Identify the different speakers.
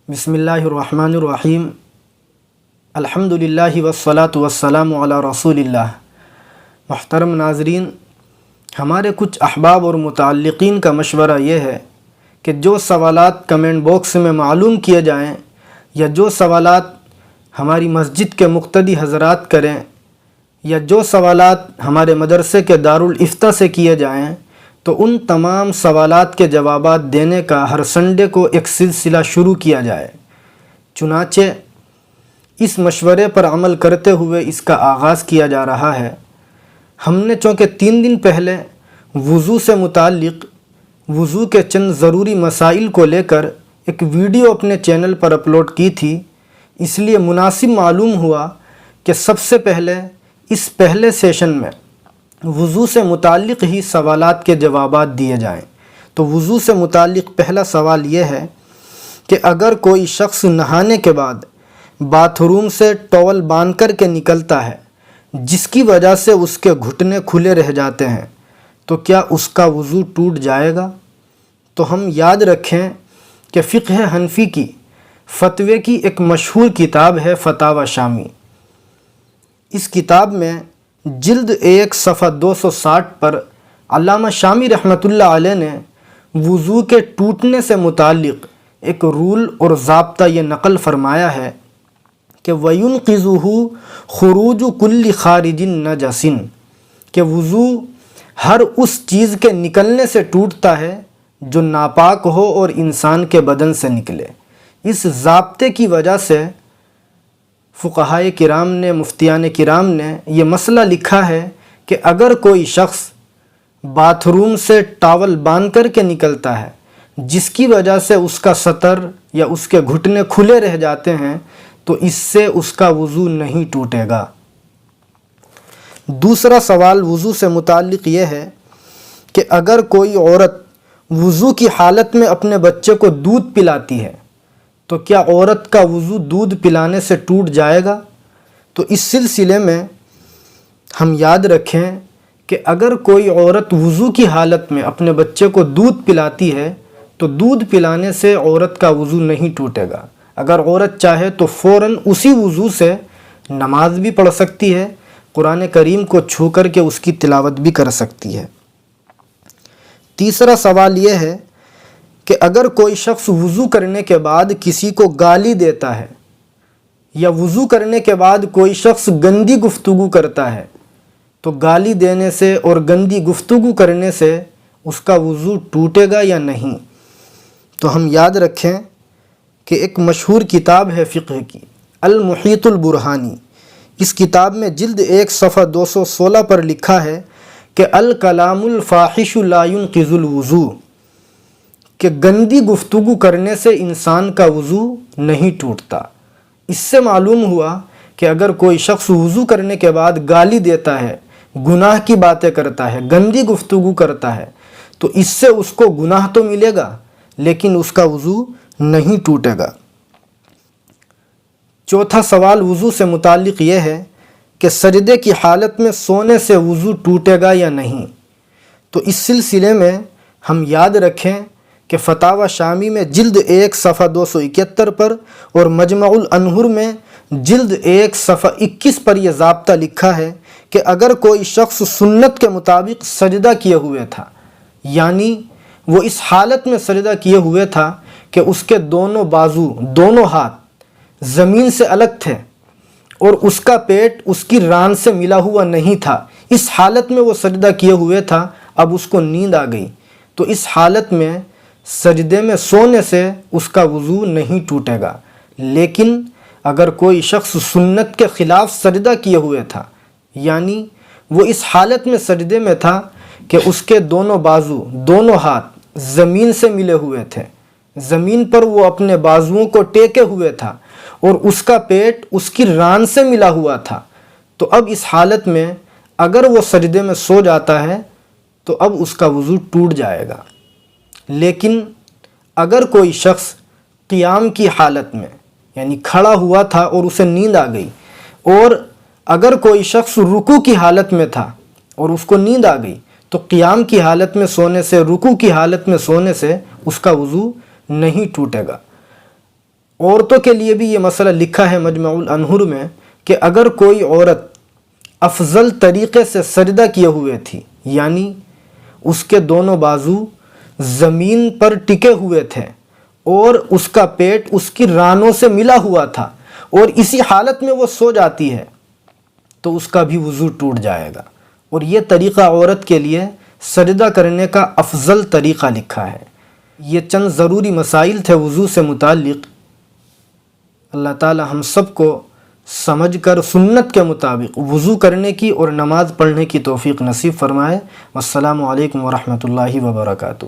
Speaker 1: بسم اللہ الرحمن الرحیم الحمدللہ والصلاة والسلام علی رسول اللہ۔ محترم ناظرین، ہمارے کچھ احباب اور متعلقین کا مشورہ یہ ہے کہ جو سوالات کمنٹ باکس میں معلوم کیے جائیں یا جو سوالات ہماری مسجد کے مقتدی حضرات کریں یا جو سوالات ہمارے مدرسے کے دارالافتاء سے کیے جائیں تو ان تمام سوالات کے جوابات دینے کا ہر سنڈے کو ایک سلسلہ شروع کیا جائے۔ چنانچہ اس مشورے پر عمل کرتے ہوئے اس کا آغاز کیا جا رہا ہے۔ ہم نے چونکہ 3 دن پہلے وضو سے متعلق وضو کے چند ضروری مسائل کو لے کر ایک ویڈیو اپنے چینل پر اپلوڈ کی تھی، اس لیے مناسب معلوم ہوا کہ سب سے پہلے اس پہلے سیشن میں وضو سے متعلق ہی سوالات کے جوابات دیے جائیں۔ تو وضو سے متعلق پہلا سوال یہ ہے کہ اگر کوئی شخص نہانے کے بعد باتھ روم سے ٹاول باندھ کر کے نکلتا ہے جس کی وجہ سے اس کے گھٹنے کھلے رہ جاتے ہیں تو کیا اس کا وضو ٹوٹ جائے گا؟ تو ہم یاد رکھیں کہ فقہ حنفی کی فتوے کی ایک مشہور کتاب ہے فتاوی شامی۔ اس کتاب میں جلد 1 صفحہ 260 پر علامہ شامی رحمۃ اللہ علیہ نے وضو کے ٹوٹنے سے متعلق ایک رول اور ضابطہ یہ نقل فرمایا ہے کہ وَيُنْقِذُهُ خُرُوجُ كُلِّ خَارِجٍ نَجَسٍ، کہ وضو ہر اس چیز کے نکلنے سے ٹوٹتا ہے جو ناپاک ہو اور انسان کے بدن سے نکلے۔ اس ضابطے کی وجہ سے فقہائے کرام نے، مفتیان کرام نے یہ مسئلہ لکھا ہے کہ اگر کوئی شخص باتھ روم سے ٹاول باندھ کر کے نکلتا ہے جس کی وجہ سے اس کا سطر یا اس کے گھٹنے کھلے رہ جاتے ہیں تو اس سے اس کا وضو نہیں ٹوٹے گا۔ دوسرا سوال وضو سے متعلق یہ ہے کہ اگر کوئی عورت وضو کی حالت میں اپنے بچے کو دودھ پلاتی ہے تو کیا عورت کا وضو دودھ پلانے سے ٹوٹ جائے گا؟ تو اس سلسلے میں ہم یاد رکھیں کہ اگر کوئی عورت وضو کی حالت میں اپنے بچے کو دودھ پلاتی ہے تو دودھ پلانے سے عورت کا وضو نہیں ٹوٹے گا۔ اگر عورت چاہے تو فوراً اسی وضو سے نماز بھی پڑھ سکتی ہے، قرآن کریم کو چھو کر کے اس کی تلاوت بھی کر سکتی ہے۔ تیسرا سوال یہ ہے کہ اگر کوئی شخص وضو کرنے کے بعد کسی کو گالی دیتا ہے یا وضو کرنے کے بعد کوئی شخص گندی گفتگو کرتا ہے تو گالی دینے سے اور گندی گفتگو کرنے سے اس کا وضو ٹوٹے گا یا نہیں؟ تو ہم یاد رکھیں کہ ایک مشہور کتاب ہے فقہ کی، المحیط البرہانی۔ اس کتاب میں جلد 1 صفحہ 216 پر لکھا ہے کہ الکلام الفاحش لا ينقض الوضو، کہ گندی گفتگو کرنے سے انسان کا وضو نہیں ٹوٹتا۔ اس سے معلوم ہوا کہ اگر کوئی شخص وضو کرنے کے بعد گالی دیتا ہے، گناہ کی باتیں کرتا ہے، گندی گفتگو کرتا ہے تو اس سے اس کو گناہ تو ملے گا لیکن اس کا وضو نہیں ٹوٹے گا۔ چوتھا سوال وضو سے متعلق یہ ہے کہ سجدے کی حالت میں سونے سے وضو ٹوٹے گا یا نہیں؟ تو اس سلسلے میں ہم یاد رکھیں کہ فتاوی شامی میں جلد 1 صفحہ 271 پر اور مجمع الانہر میں جلد 1 صفحہ 21 پر یہ ضابطہ لکھا ہے کہ اگر کوئی شخص سنت کے مطابق سجدہ کیے ہوئے تھا، یعنی وہ اس حالت میں سجدہ کیے ہوئے تھا کہ اس کے دونوں بازو، دونوں ہاتھ زمین سے الگ تھے اور اس کا پیٹ اس کی ران سے ملا ہوا نہیں تھا، اس حالت میں وہ سجدہ کیے ہوئے تھا، اب اس کو نیند آ گئی تو اس حالت میں سجدے میں سونے سے اس کا وضو نہیں ٹوٹے گا۔ لیکن اگر کوئی شخص سنت کے خلاف سجدہ کیے ہوئے تھا، یعنی وہ اس حالت میں سجدے میں تھا کہ اس کے دونوں بازو، دونوں ہاتھ زمین سے ملے ہوئے تھے، زمین پر وہ اپنے بازوؤں کو ٹیکے ہوئے تھا اور اس کا پیٹ اس کی ران سے ملا ہوا تھا، تو اب اس حالت میں اگر وہ سجدے میں سو جاتا ہے تو اب اس کا وضو ٹوٹ جائے گا۔ لیکن اگر کوئی شخص قیام کی حالت میں یعنی کھڑا ہوا تھا اور اسے نیند آ گئی، اور اگر کوئی شخص رکوع کی حالت میں تھا اور اس کو نیند آ گئی تو قیام کی حالت میں سونے سے، رکوع کی حالت میں سونے سے اس کا وضو نہیں ٹوٹے گا۔ عورتوں کے لیے بھی یہ مسئلہ لکھا ہے مجمع الانہر میں کہ اگر کوئی عورت افضل طریقے سے سجدہ کیے ہوئے تھی، یعنی اس کے دونوں بازو زمین پر ٹکے ہوئے تھے اور اس کا پیٹ اس کی رانوں سے ملا ہوا تھا، اور اسی حالت میں وہ سو جاتی ہے، تو اس کا بھی وضو ٹوٹ جائے گا۔ اور یہ طریقہ عورت کے لیے سجدہ کرنے کا افضل طریقہ لکھا ہے۔ یہ چند ضروری مسائل تھے وضو سے متعلق۔ اللہ تعالی ہم سب کو سمجھ کر سنت کے مطابق وضو کرنے کی اور نماز پڑھنے کی توفیق نصیب فرمائے۔ والسلام علیکم ورحمۃ اللہ وبرکاتہ۔